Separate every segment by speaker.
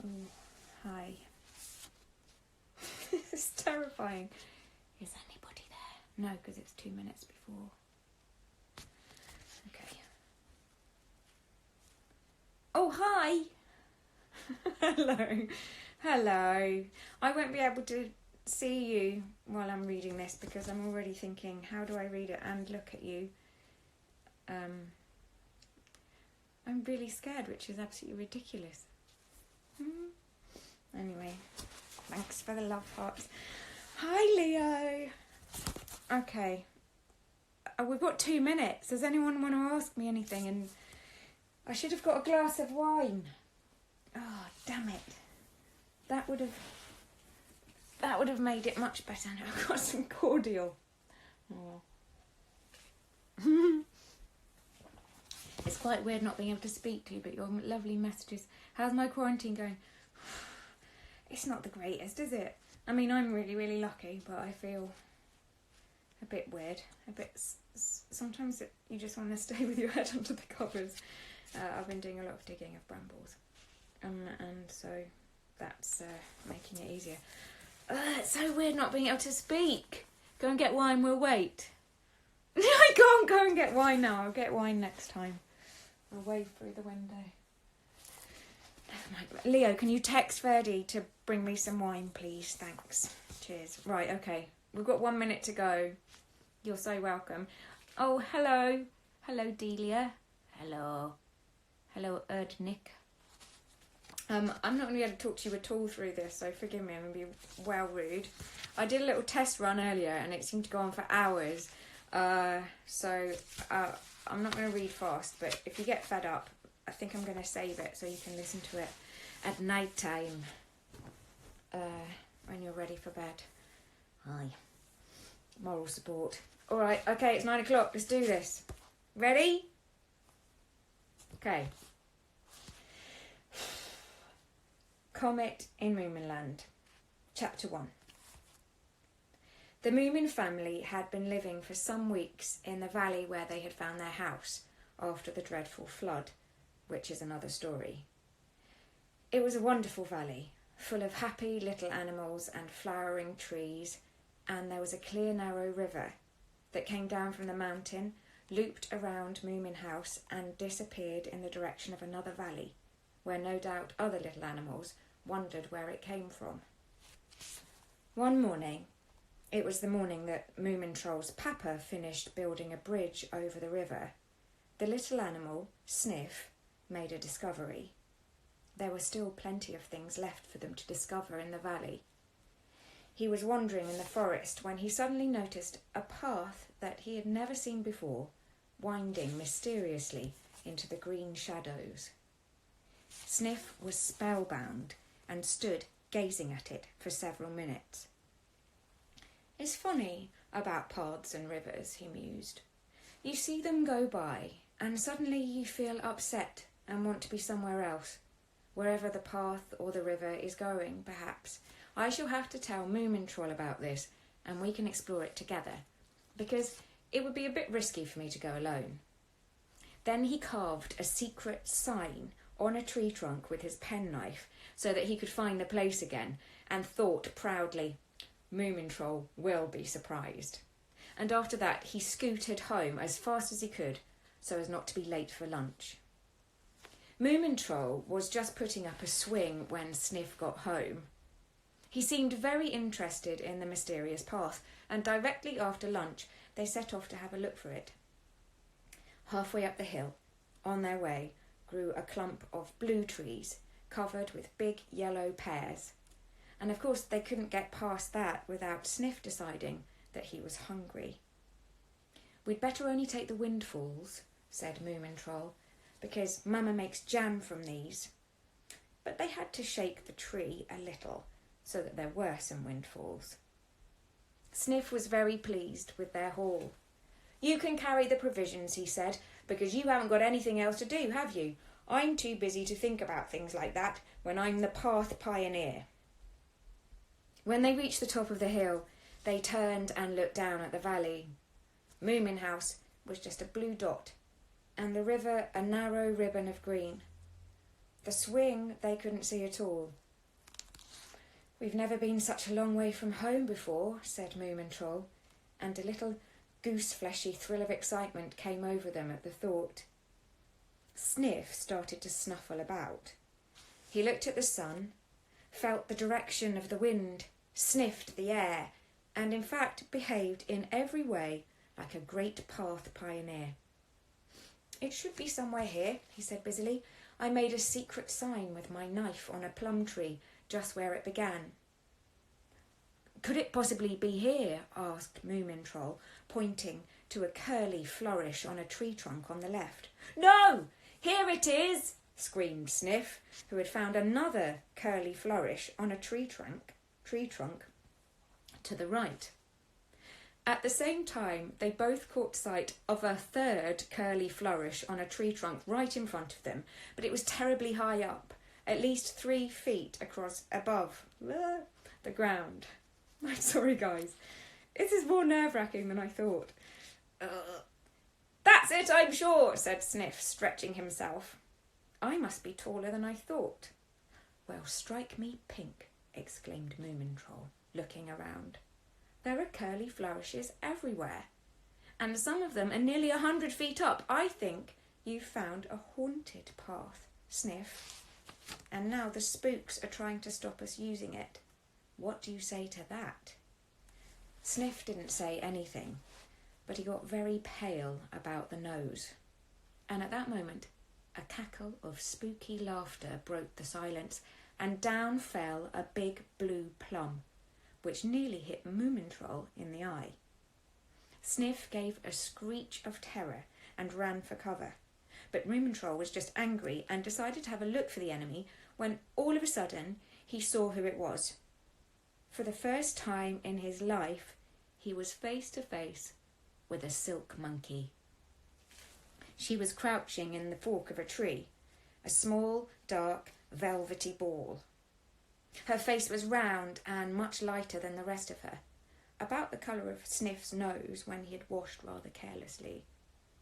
Speaker 1: Oh, hi. This is terrifying. Is anybody there? No, because it's 2 minutes before. Okay. Oh, hi. Hello. Hello. I won't be able to see you while I'm reading this because I'm already thinking, how do I read it and look at you? I'm really scared, which is absolutely ridiculous. Anyway, thanks for the love hearts. Hi, Leo. Okay. We've got 2 minutes. Does anyone want to ask me anything? And I should have got a glass of wine. Oh, damn it. That would have made it much better. Now I've got some cordial. Oh. It's quite weird not being able to speak to you, but your lovely messages. How's my quarantine going? It's not the greatest, is it? I mean, I'm really, really lucky, but I feel a bit weird. Sometimes you just want to stay with your head under the covers. I've been doing a lot of digging of brambles. And so that's making it easier. It's so weird not being able to speak. Go and get wine, we'll wait. I can't go and get wine now. I'll get wine next time. I'll wave through the window. Leo, can you text Ferdy to bring me some wine, please? Thanks. Cheers. Right, okay. We've got 1 minute to go. You're so welcome. Oh, hello. Hello, Delia. Hello. Hello, Erdnick. I'm not going to be able to talk to you at all through this, so forgive me, I'm going to be well rude. I did a little test run earlier, and it seemed to go on for hours. So I'm not going to read fast, but if you get fed up, I think I'm going to save it so you can listen to it at night time when you're ready for bed. Hi. Moral support. All right, okay, it's 9 o'clock. Let's do this. Ready? Okay. Comet in Moominland. Chapter 1. The Moomin family had been living for some weeks in the valley where they had found their house after the dreadful flood, which is another story. It was a wonderful valley, full of happy little animals and flowering trees, and there was a clear, narrow river that came down from the mountain, looped around Moomin House, and disappeared in the direction of another valley, where no doubt other little animals wondered where it came from. One morning, it was the morning that Moomin Troll's papa finished building a bridge over the river, the little animal, Sniff, made a discovery. There were still plenty of things left for them to discover in the valley. He was wandering in the forest when he suddenly noticed a path that he had never seen before, winding mysteriously into the green shadows. Sniff was spellbound and stood gazing at it for several minutes. It's funny about paths and rivers, he mused. You see them go by, and suddenly you feel upset and want to be somewhere else, wherever the path or the river is going, perhaps. I shall have to tell Moomin Troll about this, and we can explore it together, because it would be a bit risky for me to go alone. Then he carved a secret sign on a tree trunk with his penknife so that he could find the place again, and thought proudly, Moomin Troll will be surprised. And after that he scooted home as fast as he could so as not to be late for lunch. Moomin Troll was just putting up a swing when Sniff got home. He seemed very interested in the mysterious path, and directly after lunch they set off to have a look for it. Halfway up the hill, on their way, grew a clump of blue trees covered with big yellow pears. And of course they couldn't get past that without Sniff deciding that he was hungry. We'd better only take the windfalls, said Moomin Troll, because Mama makes jam from these. But they had to shake the tree a little so that there were some windfalls. Sniff was very pleased with their haul. You can carry the provisions, he said, because you haven't got anything else to do, have you? I'm too busy to think about things like that when I'm the path pioneer. When they reached the top of the hill, they turned and looked down at the valley. Moomin House was just a blue dot, and the river a narrow ribbon of green. The swing they couldn't see at all. "We've never been such a long way from home before," said Moomintroll, and a little goose-fleshy thrill of excitement came over them at the thought. Sniff started to snuffle about. He looked at the sun, felt the direction of the wind, sniffed the air, and in fact behaved in every way like a great path pioneer. "It should be somewhere here," he said busily. "I made a secret sign with my knife on a plum tree just where it began." "Could it possibly be here?" asked Moomintroll, pointing to a curly flourish on a tree trunk on the left. "No! Here it is!" screamed Sniff, who had found another curly flourish on a tree trunk to the right. At the same time, they both caught sight of a third curly flourish on a tree trunk right in front of them, but it was terribly high up, at least 3 feet above the ground. I'm sorry, guys. This is more nerve-wracking than I thought. "That's it, I'm sure," said Sniff, stretching himself. "I must be taller than I thought." "Well, strike me pink," exclaimed Moomintroll, looking around. "There are curly flourishes everywhere, and some of them are nearly 100 feet up. I think you've found a haunted path, Sniff, and now the spooks are trying to stop us using it. What do you say to that?" Sniff didn't say anything, but he got very pale about the nose, and at that moment a cackle of spooky laughter broke the silence, and down fell a big blue plum, which nearly hit Moomintroll in the eye. Sniff gave a screech of terror and ran for cover, but Moomintroll was just angry and decided to have a look for the enemy when all of a sudden he saw who it was. For the first time in his life, he was face to face with a silk monkey. She was crouching in the fork of a tree, a small, dark, velvety ball. Her face was round and much lighter than the rest of her, about the colour of Sniff's nose when he had washed rather carelessly,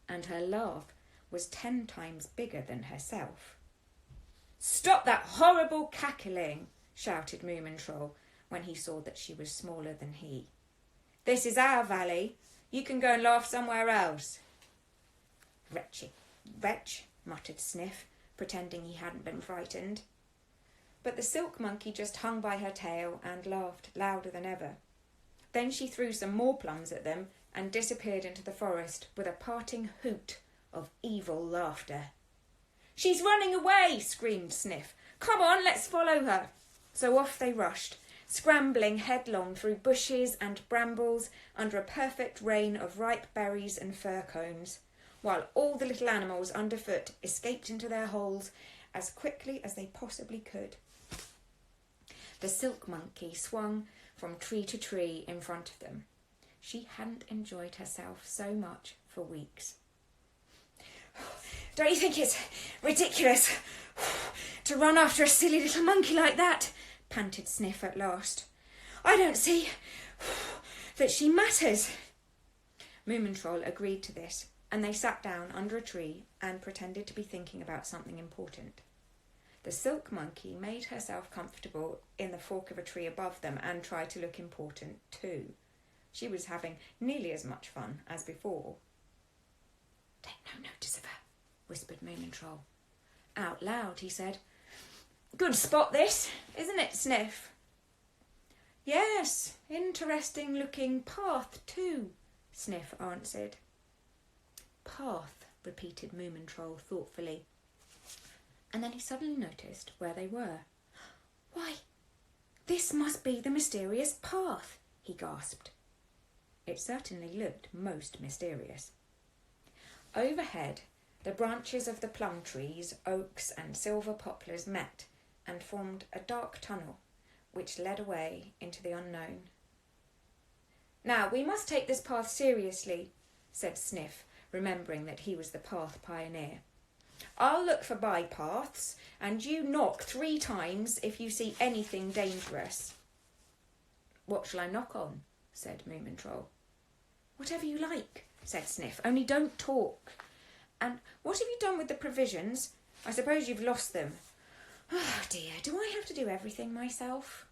Speaker 1: and her laugh was 10 times bigger than herself. "Stop that horrible cackling!" shouted Moomintroll when he saw that she was smaller than he. "This is our valley. You can go and laugh somewhere else." Wretch, muttered Sniff, pretending he hadn't been frightened. But the silk monkey just hung by her tail and laughed louder than ever. Then she threw some more plums at them and disappeared into the forest with a parting hoot of evil laughter. "She's running away!" screamed Sniff. "Come on, let's follow her." So off they rushed, scrambling headlong through bushes and brambles under a perfect rain of ripe berries and fir cones, while all the little animals underfoot escaped into their holes as quickly as they possibly could. The silk monkey swung from tree to tree in front of them. She hadn't enjoyed herself so much for weeks. "Don't you think it's ridiculous to run after a silly little monkey like that?" panted Sniff at last. "I don't see that she matters." Moomintroll agreed to this, and they sat down under a tree and pretended to be thinking about something important. The silk monkey made herself comfortable in the fork of a tree above them and tried to look important too. She was having nearly as much fun as before. "Take no notice of her," whispered Moomintroll. Out loud he said, "Good spot this, isn't it, Sniff?" "Yes, interesting looking path too," Sniff answered. "Path," repeated Moomintroll thoughtfully. And then he suddenly noticed where they were. "Why, this must be the mysterious path," he gasped. It certainly looked most mysterious. Overhead, the branches of the plum trees, oaks and silver poplars met and formed a dark tunnel which led away into the unknown. "Now, we must take this path seriously," said Sniff, remembering that he was the path pioneer. "I'll look for bypaths, and you knock 3 times if you see anything dangerous." "What shall I knock on?" said Moomintroll. "Whatever you like," said Sniff, "only don't talk. And what have you done with the provisions? I suppose you've lost them." Oh dear, do I have to do everything myself?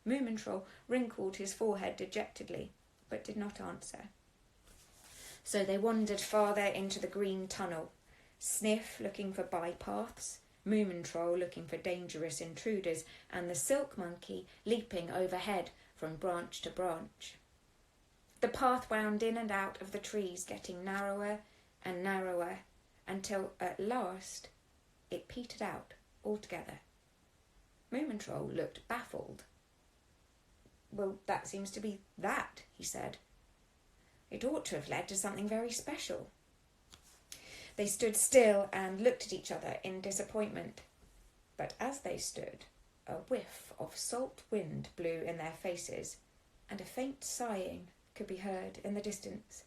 Speaker 1: Moomintroll wrinkled his forehead dejectedly, but did not answer. So they wandered farther into the green tunnel, Sniff looking for bypaths, Moomintroll looking for dangerous intruders, and the silk monkey leaping overhead from branch to branch. The path wound in and out of the trees, getting narrower and narrower, until at last it petered out altogether. Moomintroll looked baffled. Well, that seems to be that, he said. It ought to have led to something very special. They stood still and looked at each other in disappointment. But as they stood, a whiff of salt wind blew in their faces, and a faint sighing could be heard in the distance.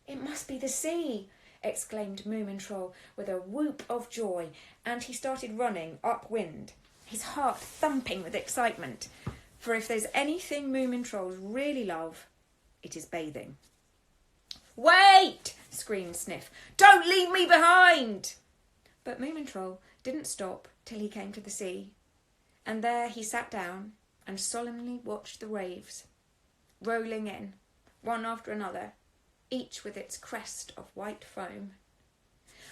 Speaker 1: "It must be the sea!" exclaimed Moomintroll with a whoop of joy, and he started running upwind, his heart thumping with excitement, for if there's anything Moomintrolls really love, it is bathing. "Wait!" screamed Sniff. "Don't leave me behind!" But Moomintroll didn't stop till he came to the sea, and there he sat down and solemnly watched the waves, rolling in, one after another, each with its crest of white foam.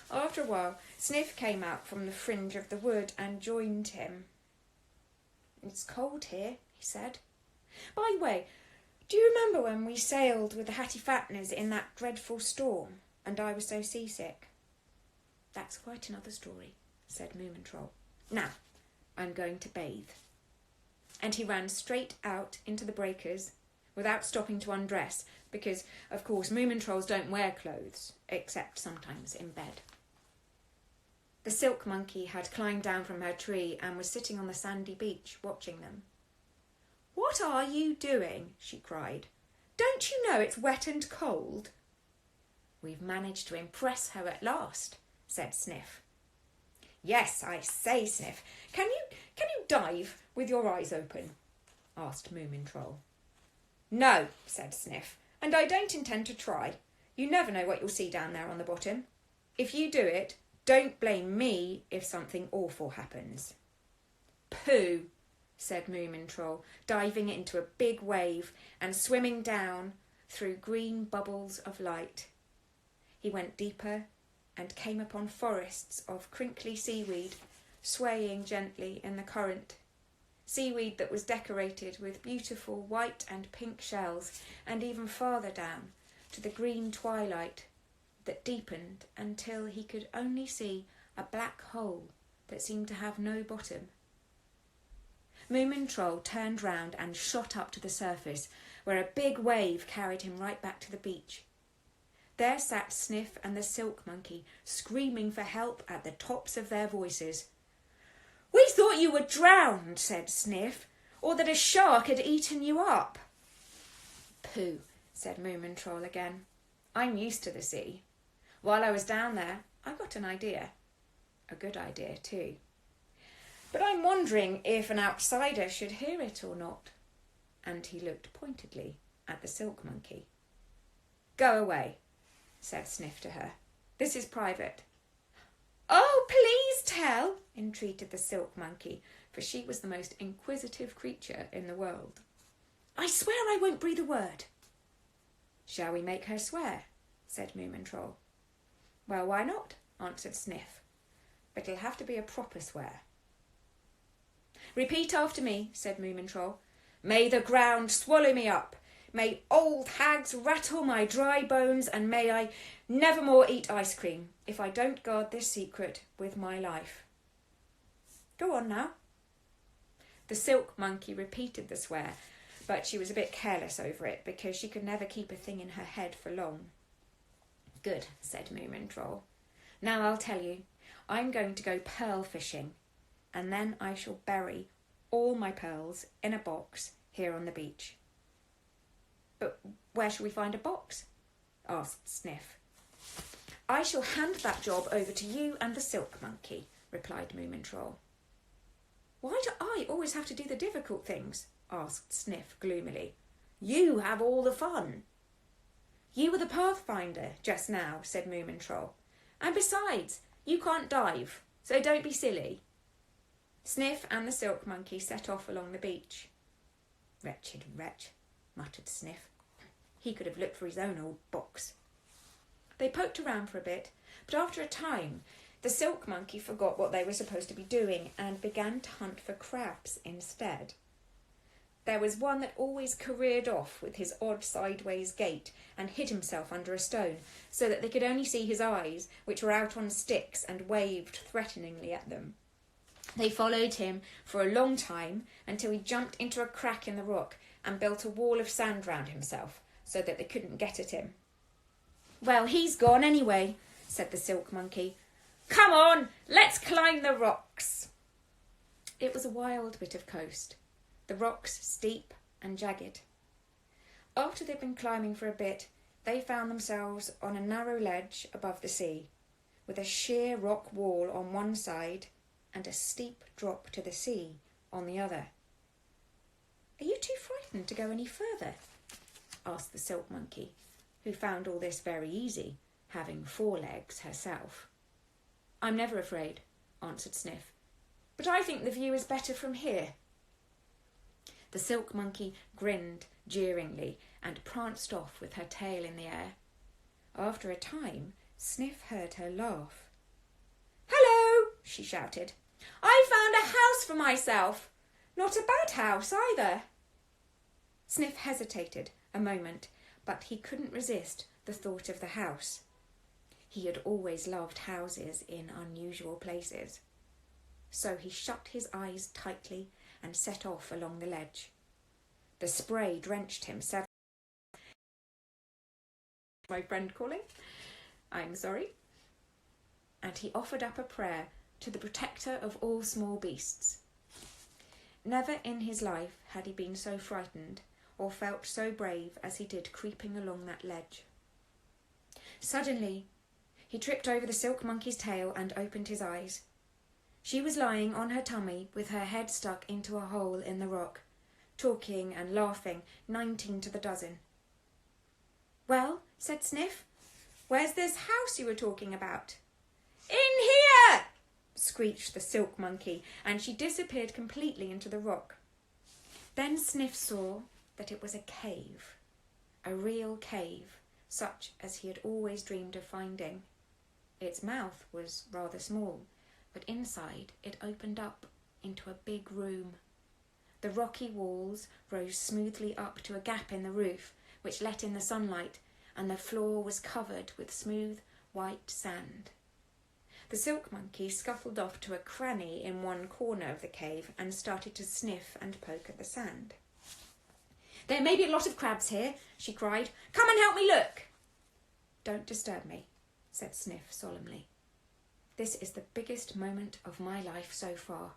Speaker 1: After a while, Sniff came out from the fringe of the wood and joined him. "It's cold here," he said. "By the way, do you remember when we sailed with the Hattie-Fatteners in that dreadful storm, and I was so seasick?" "That's quite another story," said Moomintroll. "Now, I'm going to bathe." And he ran straight out into the breakers, without stopping to undress, because, of course, Moomintrolls don't wear clothes, except sometimes in bed. The silk monkey had climbed down from her tree and was sitting on the sandy beach watching them. "What are you doing?" she cried. "Don't you know it's wet and cold?" "We've managed to impress her at last," said Sniff. "Yes, I say, Sniff, can you dive with your eyes open?" asked Moomintroll. "No," said Sniff, "and I don't intend to try. You never know what you'll see down there on the bottom. If you do it, don't blame me if something awful happens." "Pooh," said Moomintroll, diving into a big wave and swimming down through green bubbles of light. He went deeper and came upon forests of crinkly seaweed, swaying gently in the current. Seaweed that was decorated with beautiful white and pink shells, and even farther down to the green twilight that deepened until he could only see a black hole that seemed to have no bottom. Moomintroll turned round and shot up to the surface, where a big wave carried him right back to the beach. There sat Sniff and the silk monkey, screaming for help at the tops of their voices. "We thought you were drowned," said Sniff, "or that a shark had eaten you up." "Pooh," said Moomintroll again. "I'm used to the sea. While I was down there, I got an idea. A good idea, too. But I'm wondering if an outsider should hear it or not." And he looked pointedly at the silk monkey. "Go away," said Sniff to her. "This is private." "Oh, please tell," entreated the silk monkey, for she was the most inquisitive creature in the world. "I swear I won't breathe a word." "Shall we make her swear?" said Moomintroll. "Well, why not?" answered Sniff. "But it'll have to be a proper swear." "Repeat after me," said Moomintroll. "May the ground swallow me up. May old hags rattle my dry bones, and may I never more eat ice cream if I don't guard this secret with my life." "Go on now." The silk monkey repeated the swear, but she was a bit careless over it because she could never keep a thing in her head for long. "Good," said Moomintroll. "Now I'll tell you. I'm going to go pearl fishing, and then I shall bury all my pearls in a box here on the beach." "But where shall we find a box?" asked Sniff. "I shall hand that job over to you and the silk monkey," replied Moomintroll. "Why do I always have to do the difficult things?" asked Sniff gloomily. "You have all the fun." "You were the pathfinder just now," said Moomintroll. "And besides, you can't dive, so don't be silly. Sniff and the silk monkey set off along the beach. "Wretched wretch," muttered Sniff. "He could have looked for his own old box." They poked around for a bit, but after a time the silk monkey forgot what they were supposed to be doing and began to hunt for crabs instead. There was one that always careered off with his odd sideways gait and hid himself under a stone so that they could only see his eyes, which were out on sticks and waved threateningly at them. They followed him for a long time until he jumped into a crack in the rock and built a wall of sand round himself so that they couldn't get at him. "Well, he's gone anyway," said the silk monkey. "Come on, let's climb the rocks." It was a wild bit of coast, the rocks steep and jagged. After they'd been climbing for a bit, they found themselves on a narrow ledge above the sea, with a sheer rock wall on one side and a steep drop to the sea on the other. "Are you too frightened to go any further?" asked the silk monkey, who found all this very easy, having 4 legs herself. "I'm never afraid," answered Sniff, "but I think the view is better from here." The silk monkey grinned jeeringly and pranced off with her tail in the air. After a time, Sniff heard her laugh. "Hello!" she shouted. "I found a house for myself. Not a bad house either." Sniff hesitated a moment, but he couldn't resist the thought of the house. He had always loved houses in unusual places. So he shut his eyes tightly and set off along the ledge. The spray drenched him several times. "My friend calling? I'm sorry." And he offered up a prayer to the protector of all small beasts. Never in his life had he been so frightened or felt so brave as he did creeping along that ledge. Suddenly, he tripped over the silk monkey's tail and opened his eyes. She was lying on her tummy with her head stuck into a hole in the rock, talking and laughing, 19 to the dozen. "Well," said Sniff, "where's this house you were talking about?" "In here!" screeched the silk monkey, and she disappeared completely into the rock. Then Sniff saw that it was a cave, a real cave, such as he had always dreamed of finding. Its mouth was rather small, but inside it opened up into a big room. The rocky walls rose smoothly up to a gap in the roof, which let in the sunlight, and the floor was covered with smooth white sand. The silk monkey scuffled off to a cranny in one corner of the cave and started to sniff and poke at the sand. "There may be a lot of crabs here," she cried. "Come and help me look." "Don't disturb me," said Sniff solemnly. "This is the biggest moment of my life so far,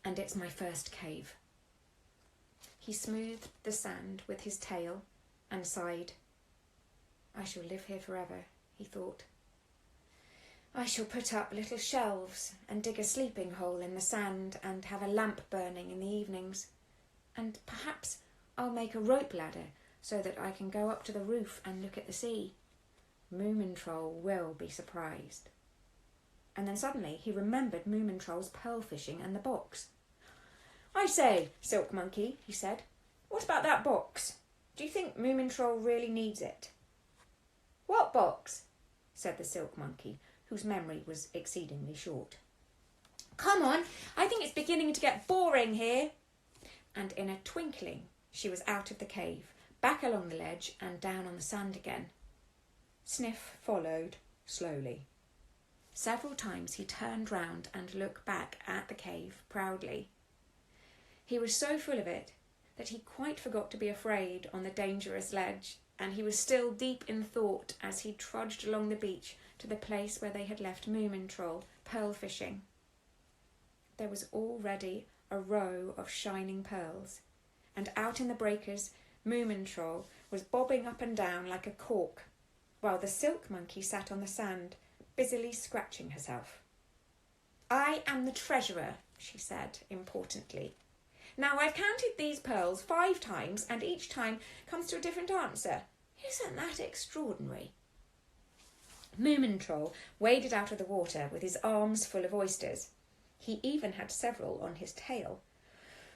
Speaker 1: and it's my first cave." He smoothed the sand with his tail and sighed. "I shall live here forever," he thought. "I shall put up little shelves and dig a sleeping hole in the sand and have a lamp burning in the evenings. And perhaps I'll make a rope ladder so that I can go up to the roof and look at the sea. Moomintroll will be surprised." And then suddenly he remembered Moomintroll's pearl fishing and the box. "I say, Silk Monkey," he said, "what about that box? Do you think Moomintroll really needs it?" "What box?" said the Silk Monkey, whose memory was exceedingly short. "Come on, I think it's beginning to get boring here." And in a twinkling she was out of the cave, back along the ledge and down on the sand again. Sniff followed slowly. Several times he turned round and looked back at the cave proudly. He was so full of it that he quite forgot to be afraid on the dangerous ledge, and he was still deep in thought as he trudged along the beach to the place where they had left Moomintroll pearl fishing. There was already a row of shining pearls, and out in the breakers Moomintroll was bobbing up and down like a cork, while the Silk Monkey sat on the sand, busily scratching herself. "I am the treasurer," she said importantly. "Now I've counted these pearls 5 times, and each time comes to a different answer. Isn't that extraordinary?" Moomintroll waded out of the water with his arms full of oysters. He even had several on his tail.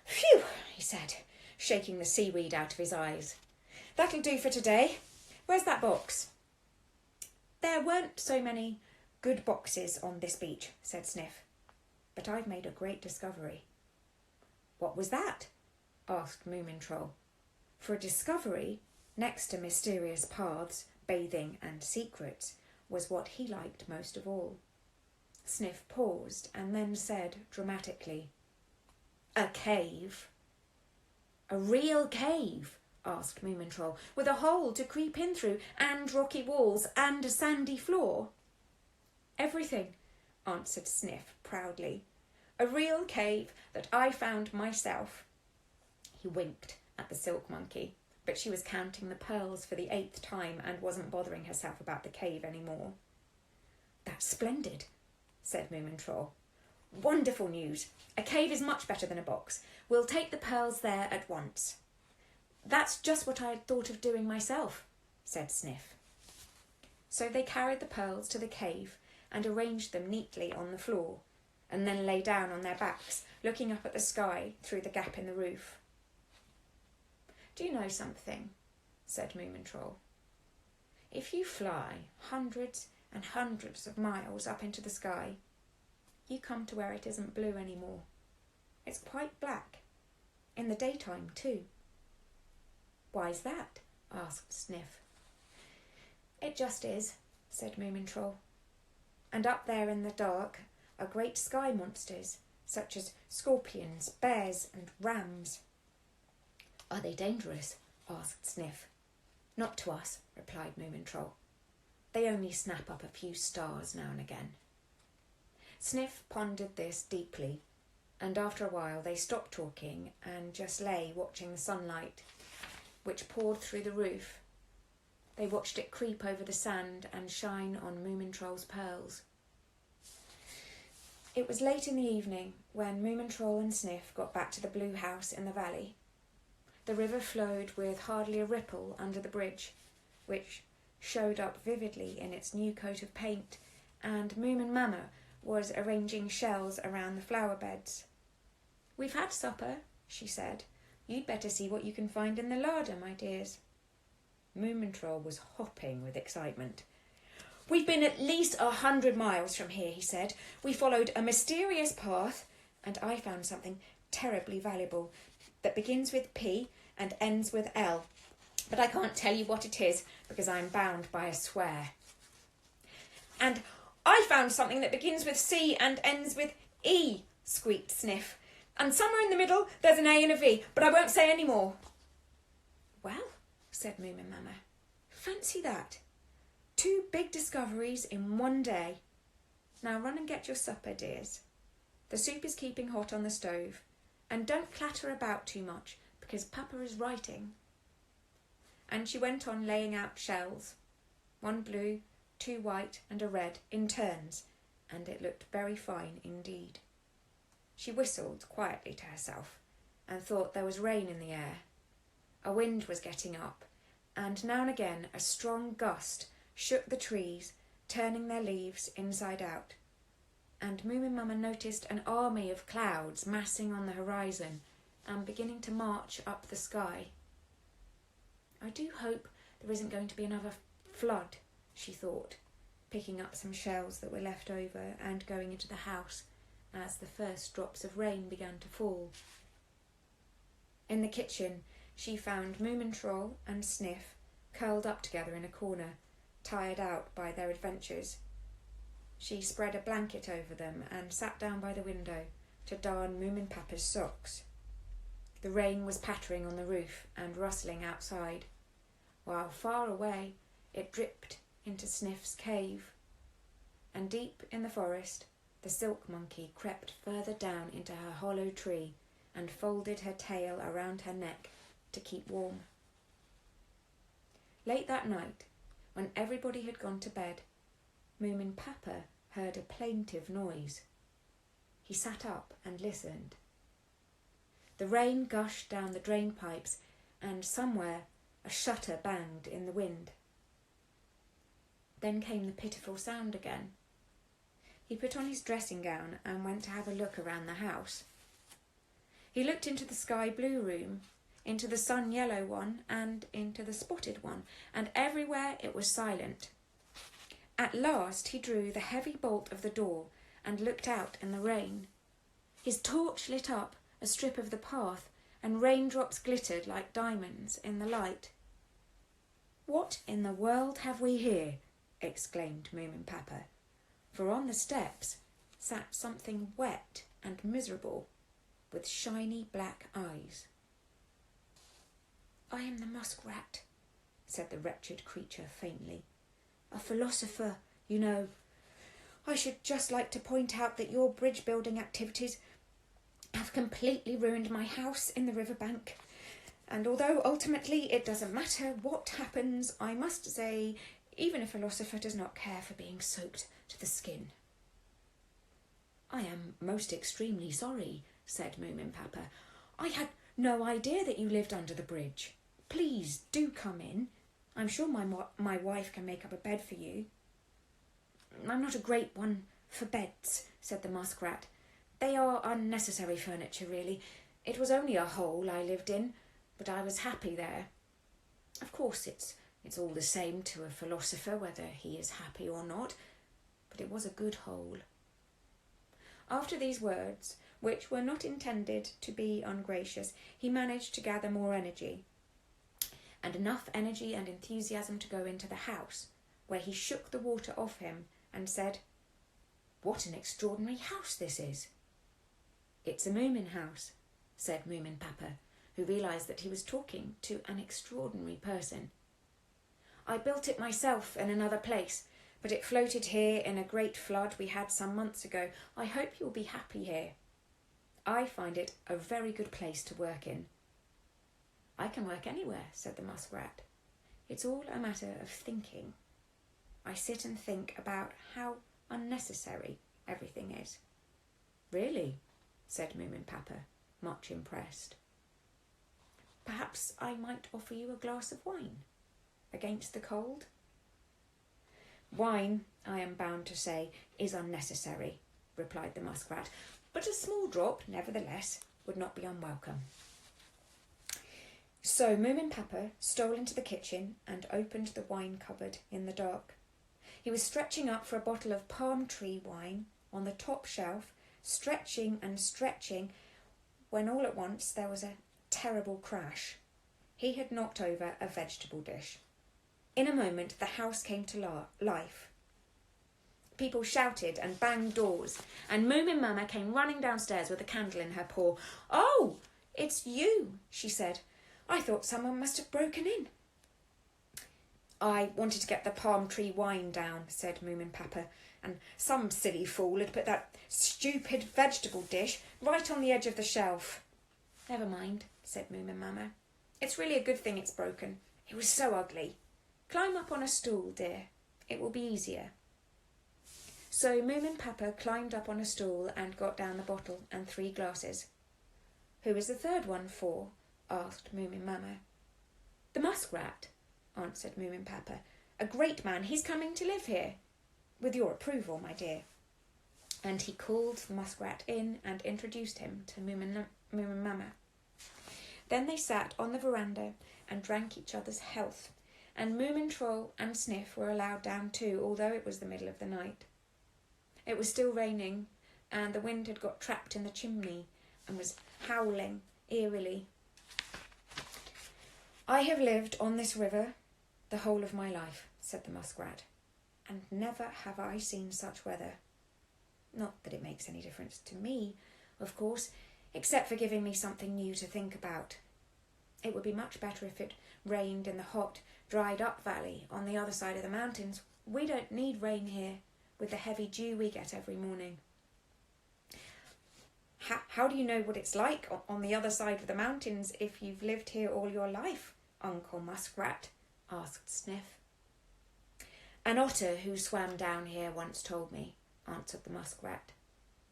Speaker 1: "Phew," he said, shaking the seaweed out of his eyes. "That'll do for today. Where's that box?" "There weren't so many good boxes on this beach," said Sniff. "But I've made a great discovery." "What was that?" asked Moomin Troll. For a discovery, next to mysterious paths, bathing and secrets, was what he liked most of all. Sniff paused and then said dramatically, "A cave." "A real cave?" asked Moomin Troll, "with a hole to creep in through and rocky walls and a sandy floor?" "Everything," answered Sniff proudly. "A real cave that I found myself." He winked at the silk monkey, but she was counting the pearls for the 8th time and wasn't bothering herself about the cave anymore. "That's splendid," said Moomin Troll. "Wonderful news. A cave is much better than a box. We'll take the pearls there at once." "That's just what I had thought of doing myself," said Sniff. So they carried the pearls to the cave and arranged them neatly on the floor, and then lay down on their backs, looking up at the sky through the gap in the roof. "Do you know something?" said Moomin Troll. "If you fly hundreds and hundreds of miles up into the sky, you come to where it isn't blue anymore. It's quite black. In the daytime, too." "Why's that?" asked Sniff. "It just is," said Moomin Troll. "And up there in the dark are great sky monsters, such as scorpions, bears and rams." "Are they dangerous?" asked Sniff. "Not to us," replied Moomin Troll. "They only snap up a few stars now and again." Sniff pondered this deeply, and after a while they stopped talking and just lay watching the sunlight, which poured through the roof. They watched it creep over the sand and shine on Moomin Troll's pearls. It was late in the evening when Moomin Troll and Sniff got back to the blue house in the valley. The river flowed with hardly a ripple under the bridge, which showed up vividly in its new coat of paint, and Moomin Mamma was arranging shells around the flower beds. "We've had supper," she said. "You'd better see what you can find in the larder, my dears." Moomin Troll was hopping with excitement. "We've been at least 100 miles from here," he said. "We followed a mysterious path, and I found something terribly valuable that begins with P and ends with L. But I can't tell you what it is because I'm bound by a swear." "And I found something that begins with C and ends with E," squeaked Sniff. "And somewhere in the middle there's an A and a V, but I won't say any more." "Well," said Moomin Mamma, "fancy that. 2 big discoveries in one day. Now run and get your supper, dears. The soup is keeping hot on the stove, and don't clatter about too much because Papa is writing." And she went on laying out shells, 1 blue, 2 white and a red in turns, and it looked very fine indeed. She whistled quietly to herself and thought there was rain in the air. A wind was getting up, and now and again a strong gust shook the trees, turning their leaves inside out. And Moomin Mamma noticed an army of clouds massing on the horizon and beginning to march up the sky. "I do hope there isn't going to be another flood," she thought, picking up some shells that were left over and going into the house as the first drops of rain began to fall. In the kitchen, she found Moomin Troll and Sniff curled up together in a corner, tired out by their adventures. She spread a blanket over them and sat down by the window to darn Moomin Papa's socks. The rain was pattering on the roof and rustling outside, while far away it dripped into Sniff's cave. And deep in the forest, the silk monkey crept further down into her hollow tree and folded her tail around her neck to keep warm. Late that night, when everybody had gone to bed, Moomin Papa heard a plaintive noise. He sat up and listened. The rain gushed down the drain pipes, and somewhere a shutter banged in the wind. Then came the pitiful sound again. he put on his dressing gown and went to have a look around the house. He looked into the sky blue room, into the sun yellow one, and into the spotted one, and everywhere it was silent. At last he drew the heavy bolt of the door and looked out in the rain. His torch lit up a strip of the path, and raindrops glittered like diamonds in the light. "What in the world have we here?" exclaimed Moomin Papa, for on the steps sat something wet and miserable, with shiny black eyes. "I am the muskrat," said the wretched creature faintly. "A philosopher, you know. I should just like to point out that your bridge-building activities have completely ruined my house in the riverbank. And although ultimately it doesn't matter what happens, I must say, even a philosopher does not care for being soaked to the skin." "I am most extremely sorry," said Moomin Papa. "I had no idea that you lived under the bridge. Please do come in. I'm sure my wife can make up a bed for you." "I'm not a great one for beds," said the muskrat. "They are unnecessary furniture, really. It was only a hole I lived in, but I was happy there. Of course, it's all the same to a philosopher whether he is happy or not, but it was a good hole." After these words, which were not intended to be ungracious, he managed to gather more energy, and enough energy and enthusiasm to go into the house, where he shook the water off him and said, "What an extraordinary house this is." "It's a Moomin house," said Moomin Papa, who realised that he was talking to an extraordinary person. "I built it myself in another place, but it floated here in a great flood we had some months ago. I hope you'll be happy here. I find it a very good place to work in." "I can work anywhere," said the muskrat. "It's all a matter of thinking. I sit and think about how unnecessary everything is." "Really?" said Moomin Papa, much impressed. "Perhaps I might offer you a glass of wine against the cold?" "Wine, I am bound to say, is unnecessary," replied the muskrat, "but a small drop, nevertheless, would not be unwelcome." So Moomin Papa stole into the kitchen and opened the wine cupboard in the dark. He was stretching up for a bottle of palm tree wine on the top shelf, stretching and stretching, when all at once there was a terrible crash. He had knocked over a vegetable dish. In a moment the house came to life. People shouted and banged doors, and Moomin Mama came running downstairs with a candle in her paw. "Oh, it's you," she said. "I thought someone must have broken in." "I wanted to get the palm tree wine down," said Moomin Papa, "and some silly fool had put that stupid vegetable dish right on the edge of the shelf." "Never mind," said Moomin Mama. "It's really a good thing it's broken. It was so ugly. Climb up on a stool, dear. It will be easier." So Moomin Papa climbed up on a stool and got down the bottle and 3 glasses. "Who is the third one for?" asked Moomin Mama. "The muskrat," answered Moomin Papa. "A great man. He's coming to live here. With your approval, my dear." And he called the muskrat in and introduced him to Moomin Mama. Then they sat on the veranda and drank each other's health, and Moomin Troll and Sniff were allowed down too, although it was the middle of the night. It was still raining, and the wind had got trapped in the chimney and was howling eerily. "I have lived on this river the whole of my life," said the muskrat, "and never have I seen such weather. Not that it makes any difference to me, of course, except for giving me something new to think about. It would be much better if it rained in the hot, dried-up valley on the other side of the mountains. We don't need rain here, with the heavy dew we get every morning." How do you know what it's like on the other side of the mountains if you've lived here all your life, Uncle Muskrat?" asked Sniff. "An otter who swam down here once told me," answered the muskrat.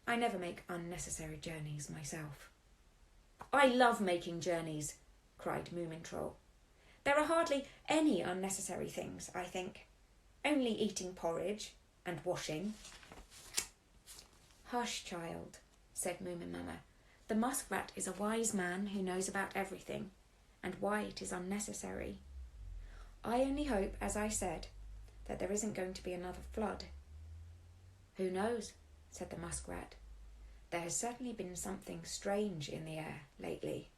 Speaker 1: "I never make unnecessary journeys myself." "I love making journeys," cried Moomin Troll. "There are hardly any unnecessary things, I think. Only eating porridge and washing." Hush, child, said Moomin Mama. The muskrat is a wise man who knows about everything, and why it is unnecessary. I only hope, as I said, that there isn't going to be another flood. Who knows, said the muskrat. There has certainly been something strange in the air lately.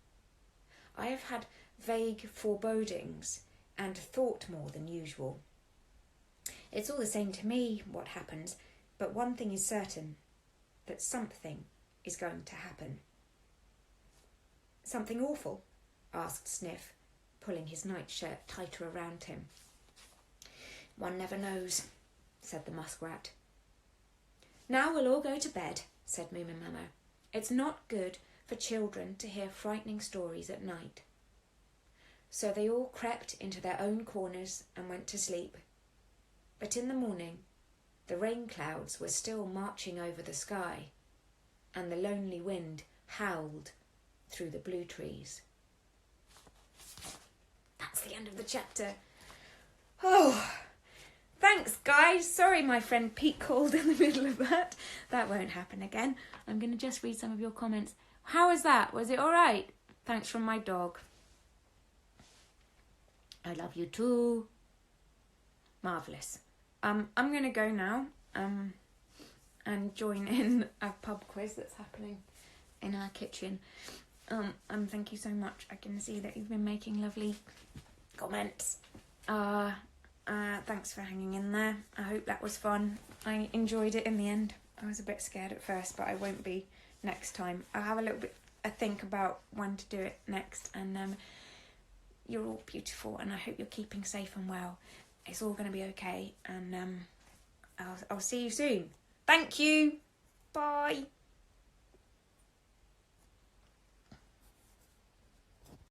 Speaker 1: I have had vague forebodings and thought more than usual. It's all the same to me what happens, but one thing is certain, that something is going to happen. Something awful? Asked Sniff, pulling his nightshirt tighter around him. One never knows, said the muskrat. Now we'll all go to bed, said Moomin Mama. It's not good for children to hear frightening stories at night. So they all crept into their own corners and went to sleep. But in the morning, the rain clouds were still marching over the sky, and the lonely wind howled through the blue trees. That's the end of the chapter. Oh, thanks, guys. Sorry my friend Pete called in the middle of that. That won't happen again. I'm going to just read some of your comments. How was that? Was it all right? Thanks from my dog. I love you too. Marvellous. I'm going to go now and join in a pub quiz that's happening in our kitchen. Thank you so much. I can see that you've been making lovely comments. Thanks for hanging in there. I hope that was fun. I enjoyed it in the end. I was a bit scared at first, but I won't be next time. I'll have a little bit a think about when to do it next. And you're all beautiful, and I hope you're keeping safe and well. It's all going to be okay, and I'll see you soon. Thank you. Bye.